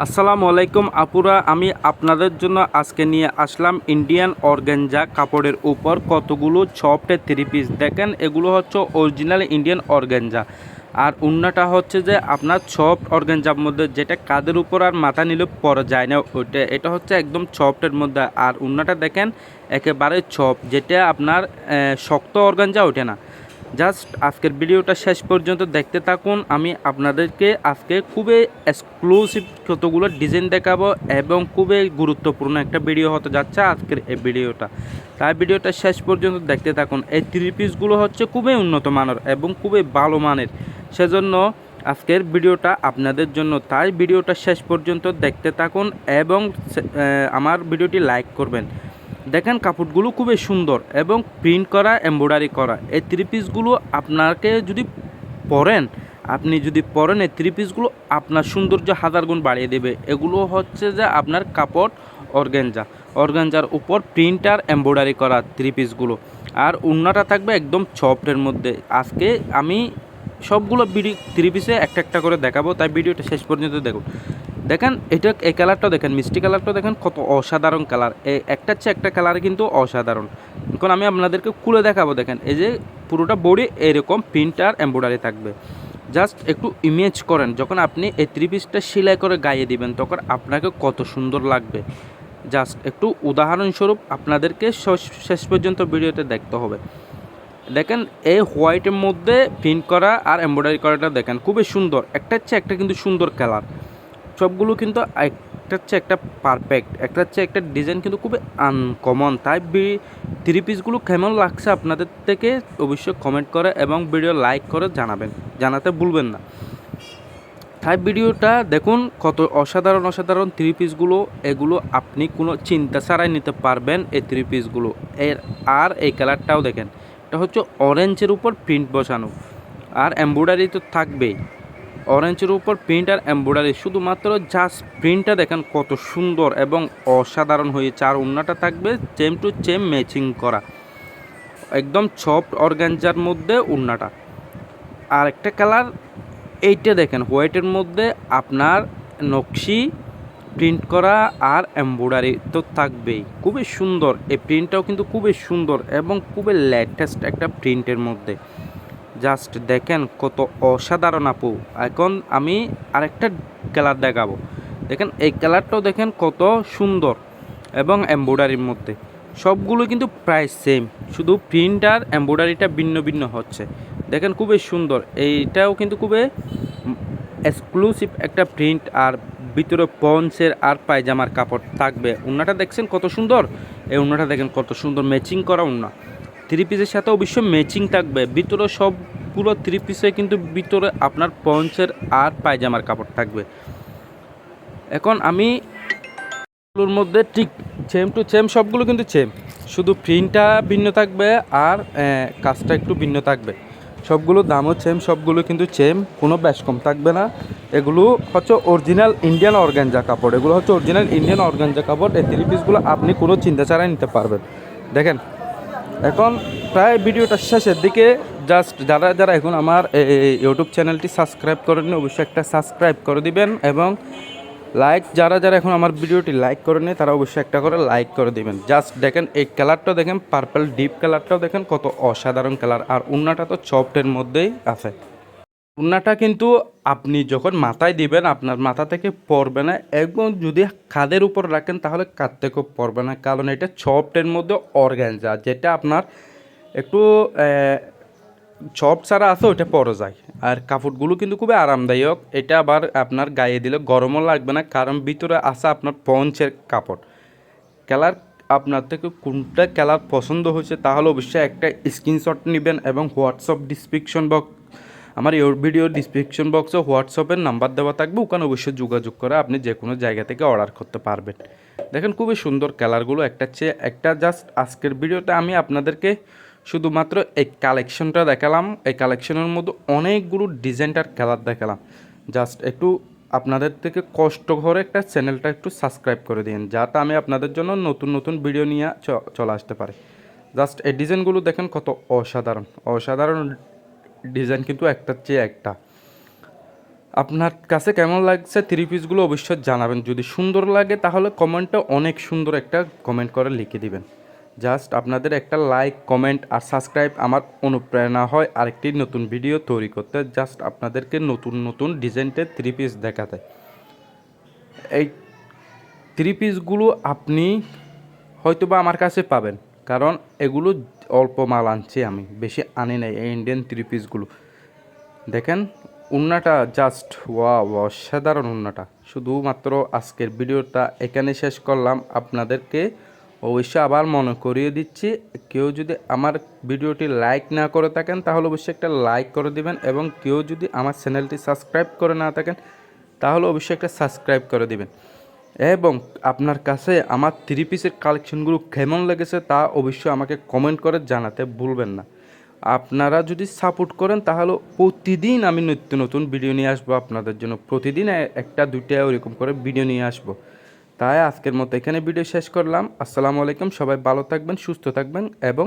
আসসালামু আলাইকুম আপুরা, আমি আপনাদের জন্য আজকে নিয়ে আসলাম ইন্ডিয়ান অর্গানজা কাপড়ের উপর কতগুলো সফটের থ্রি পিস। দেখেন এগুলো হচ্ছে অরিজিনাল ইন্ডিয়ান অর্গানজা, আর উন্নাটা হচ্ছে যে আপনার সফট অর্গানজার মধ্যে, যেটা কাদের উপর আর মাথা নিলে পরা যায় না ওইটা, এটা হচ্ছে একদম সফটের মধ্যে। আর উন্নাটা দেখেন একেবারে সফট, যেটা আপনার শক্ত অর্গানজা ওঠে না। জাস্ট আজকের ভিডিওটা শেষ পর্যন্ত দেখতে থাকুন। আমি আপনাদেরকে আজকে খুবই এক্সক্লুসিভ কতগুলো ডিজাইন দেখাবো এবং খুবই গুরুত্বপূর্ণ একটা ভিডিও হতে যাচ্ছে আজকের এই ভিডিওটা। তাই ভিডিওটা শেষ পর্যন্ত দেখতে থাকুন। এই থ্রি পিসগুলো হচ্ছে খুবই উন্নত মানের এবং খুবই ভালো মানের, সেজন্য আজকের ভিডিওটা আপনাদের জন্য। তাই ভিডিওটা শেষ পর্যন্ত দেখতে থাকুন এবং আমার ভিডিওটি লাইক করবেন। দেখেন কাপড়গুলো খুবই সুন্দর এবং প্রিন্ট করা, এমব্রয়ডারি করা। এই থ্রি পিসগুলো আপনাকে যদি পরেন, এই থ্রি পিসগুলো আপনার সৌন্দর্য হাজার গুণ বাড়িয়ে দেবে। এগুলো হচ্ছে যে আপনার কাপড় অর্গানজার উপর প্রিন্ট আর এমব্রয়ডারি করা থ্রি পিসগুলো। আর ওড়নাটা থাকবে একদম সফটের মধ্যে। আজকে আমি সবগুলো থ্রি পিসে একটা একটা করে দেখাবো, তাই ভিডিওটা শেষ পর্যন্ত দেখুন। দেখেন এটা, এই কালারটা দেখেন, মিষ্টি কালারটা দেখেন, কত অসাধারণ কালার। একটার চেয়ে একটা কালার কিন্তু অসাধারণ। এখন আমি আপনাদেরকে খুলে দেখাবো। দেখেন এই যে পুরোটা বডি এরকম প্রিন্ট আর এমব্রয়ডারি থাকবে। জাস্ট একটু ইমেজ করেন, যখন আপনি এই থ্রি পিসটা সেলাই করে গায়ে দিবেন তখন আপনাকে কত সুন্দর লাগবে। জাস্ট একটু উদাহরণস্বরূপ আপনাদেরকে শেষ পর্যন্ত ভিডিওতে দেখতে হবে। দেখেন এই হোয়াইটের মধ্যে প্রিন্ট করা আর এমব্রয়ডারি করাটা দেখেন খুবই সুন্দর। একটার চেয়ে একটা কিন্তু সুন্দর কালার, সবগুলো কিন্তু একটার চেয়ে একটা পারফেক্ট, একটার চেয়ে একটা ডিজাইন কিন্তু খুবই আনকমন। তাই থ্রি পিসগুলো কেমন লাগছে আপনাদের থেকে অবশ্যই কমেন্ট করে এবং ভিডিও লাইক করে জানাতে ভুলবেন না। তাই ভিডিওটা দেখুন, কত অসাধারণ অসাধারণ থ্রি পিসগুলো। এগুলো আপনি কোনো চিন্তা ছাড়াই নিতে পারবেন এই থ্রি পিসগুলো। আর এই কালারটাও দেখেন, এটা হচ্ছে অরেঞ্জের উপর প্রিন্ট বসানো, আর এমব্রয়ডারি তো থাকবেই। অরেঞ্জের উপর প্রিন্ট আর এমব্রয়ডারি, শুধুমাত্র জাস্ট প্রিন্টটা দেখেন কত সুন্দর এবং অসাধারণ হয়েছে। আর ওড়নাটা থাকবে সেম টু সেম ম্যাচিং করা, একদম সফট অর্গানজার মধ্যে ওড়নাটা। আর একটা কালার এইটা দেখেন, হোয়াইটের মধ্যে আপনার নকশি প্রিন্ট করা আর এমব্রয়ডারি তো থাকবেই, খুবই সুন্দর। এই প্রিন্টটাও কিন্তু খুবই সুন্দর এবং খুবই লেটেস্ট একটা প্রিন্টের মধ্যে। জাস্ট দেখেন কত অসাধারণ আপু। এখন আমি আরেকটা কালার দেখাবো। দেখেন এই কালারটাও দেখেন কত সুন্দর এবং এমব্রয়ডারির মধ্যে। সবগুলো কিন্তু প্রায় সেম, শুধু প্রিন্ট আর এমব্রয়ডারিটা ভিন্ন ভিন্ন হচ্ছে। দেখেন খুবই সুন্দর, এইটাও কিন্তু খুবই এক্সক্লুসিভ একটা প্রিন্ট। আর ভিতরে পঞ্চের আর পায়জামার কাপড় থাকবে। ওড়নাটা দেখছেন কত সুন্দর, এই ওড়নাটা দেখেন কত সুন্দর ম্যাচিং করা ওড়না। থ্রি পিসের সাথে অবশ্যই ম্যাচিং থাকবে। ভিতরে সবগুলো থ্রি পিসে কিন্তু ভিতরে আপনার পঞ্চের আর পায়জামার কাপড় থাকবে। এখন আমি এগুলোর মধ্যে ঠিক সেম টু সেম, সবগুলো কিন্তু সেম, শুধু প্রিন্টটা ভিন্ন থাকবে আর কাজটা একটু ভিন্ন থাকবে। সবগুলো দামও সেম, সবগুলো কিন্তু সেম, কোনো বেশ কম থাকবে না। এগুলো হচ্ছে অরিজিনাল ইন্ডিয়ান অর্গানজা কাপড়, এগুলো হচ্ছে অরিজিনাল ইন্ডিয়ান অর্গানজা কাপড়। এই থ্রি পিসগুলো আপনি কোনো চিন্তা ছাড়াই নিতে পারবেন। দেখেন এখন প্রায় ভিডিওটা শেষের দিকে। জাস্ট যারা যারা এখন আমার এই ইউটিউব চ্যানেলটি সাবস্ক্রাইব করেন, অবশ্যই একটা সাবস্ক্রাইব করে দিবেন এবং লাইক, যারা যারা এখন আমার ভিডিওটি লাইক করেনি তারা অবশ্যই একটা করে লাইক করে দিবেন। জাস্ট দেখেন এই কালারটা দেখেন, পার্পল ডিপ কালারটাও দেখেন কত অসাধারণ কালার। আর ওড়নাটা তো সফটের মধ্যেই আছে। ওড়নাটা কিন্তু আপনি যখন মাথায় দিবেন আপনার মাথা থেকে পড়বে না, এবং যদি কাঁধের উপর রাখেন তাহলে কাঁধ থেকেও পড়বে না, কারণ এটা সফটের মধ্যে অর্গানজা, যেটা আপনার একটু সফট ছাড়া আছে ওইটা পরে যায়। আর কাপড়গুলো কিন্তু খুবই আরামদায়ক। এটা আবার আপনার গায়ে দিলে গরমও লাগবে না, কারণ ভিতরে আছে আপনার পঞ্চের কাপড়। কালার আপনার থেকে কোনটা কালার পছন্দ হয়েছে তাহলে অবশ্যই একটা স্ক্রিনশট নেবেন এবং হোয়াটসঅ্যাপ ডিসক্রিপশন বক্স, আমার এই ভিডিওর ডিসক্রিপশন বক্সে হোয়াটসঅ্যাপের নাম্বার দেওয়া থাকবে, ওখানে অবশ্যই যোগাযোগ করে আপনি যে কোনো জায়গা থেকে অর্ডার করতে পারবেন। দেখেন খুবই সুন্দর কালারগুলো, একটার চেয়ে একটা। জাস্ট আজকের ভিডিওতে আমি আপনাদেরকে শুধুমাত্র এই কালেকশনটা দেখালাম। এই কালেকশনের মধ্যে অনেকগুলো ডিজাইনটার কালার দেখালাম। জাস্ট একটু আপনাদের থেকে কষ্ট করে একটা চ্যানেলটা একটু সাবস্ক্রাইব করে দিন, যাতে আমি আপনাদের জন্য নতুন নতুন ভিডিও নিয়ে চলে আসতে পারি। জাস্ট এই ডিজাইনগুলো দেখেন কত অসাধারণ অসাধারণ ডিজাইন, কিন্তু একটার চেয়ে একটা। আপনার কাছে কেমন লাগছে থ্রি পিসগুলো অবশ্যই জানাবেন। যদি সুন্দর লাগে তাহলে কমেন্টে অনেক সুন্দর একটা কমেন্ট করে লিখে দিবেন। জাস্ট আপনাদের একটা লাইক, কমেন্ট আর সাবস্ক্রাইব আমার অনুপ্রেরণা হয় আরেকটি নতুন ভিডিও তৈরি করতে, জাস্ট আপনাদেরকে নতুন নতুন ডিজাইনের থ্রি পিস দেখাতে। এই থ্রি পিসগুলো আপনি হয়তোবা আমার কাছে পাবেন, কারণ এগুলো অল্প মাল আনছি, আমি বেশি আনি নাই। এই ইন্ডিয়ান থ্রি পিসগুলো দেখেন, উন্নাটা জাস্ট ওয়াও, অসাধারণ উন্নাটা। শুধুমাত্র আজকের ভিডিওটা এখানে শেষ করলাম। আপনাদেরকে অবশ্যই আবার মনে করিয়ে দিচ্ছি, কেউ যদি আমার ভিডিওটি লাইক না করে থাকেন তাহলে অবশ্যই একটা লাইক করে দিবেন, এবং কেউ যদি আমার চ্যানেলটি সাবস্ক্রাইব করে না থাকেন তাহলে অবশ্যই একটা সাবস্ক্রাইব করে দিবেন। এবং আপনার কাছে আমার থ্রি পিসের কালেকশনগুলো কেমন লেগেছে তা অবশ্যই আমাকে কমেন্ট করে জানাতে ভুলবেন না। আপনারা যদি সাপোর্ট করেন তাহলে প্রতিদিন আমি নিত্য নতুন ভিডিও নিয়ে আসবো আপনাদের জন্য। প্রতিদিন একটা দুইটা ওইরকম করে ভিডিও নিয়ে আসবো। তাই আজকের মতো এখানে ভিডিও শেষ করলাম। আসসালামু আলাইকুম, সবাই ভালো থাকবেন, সুস্থ থাকবেন এবং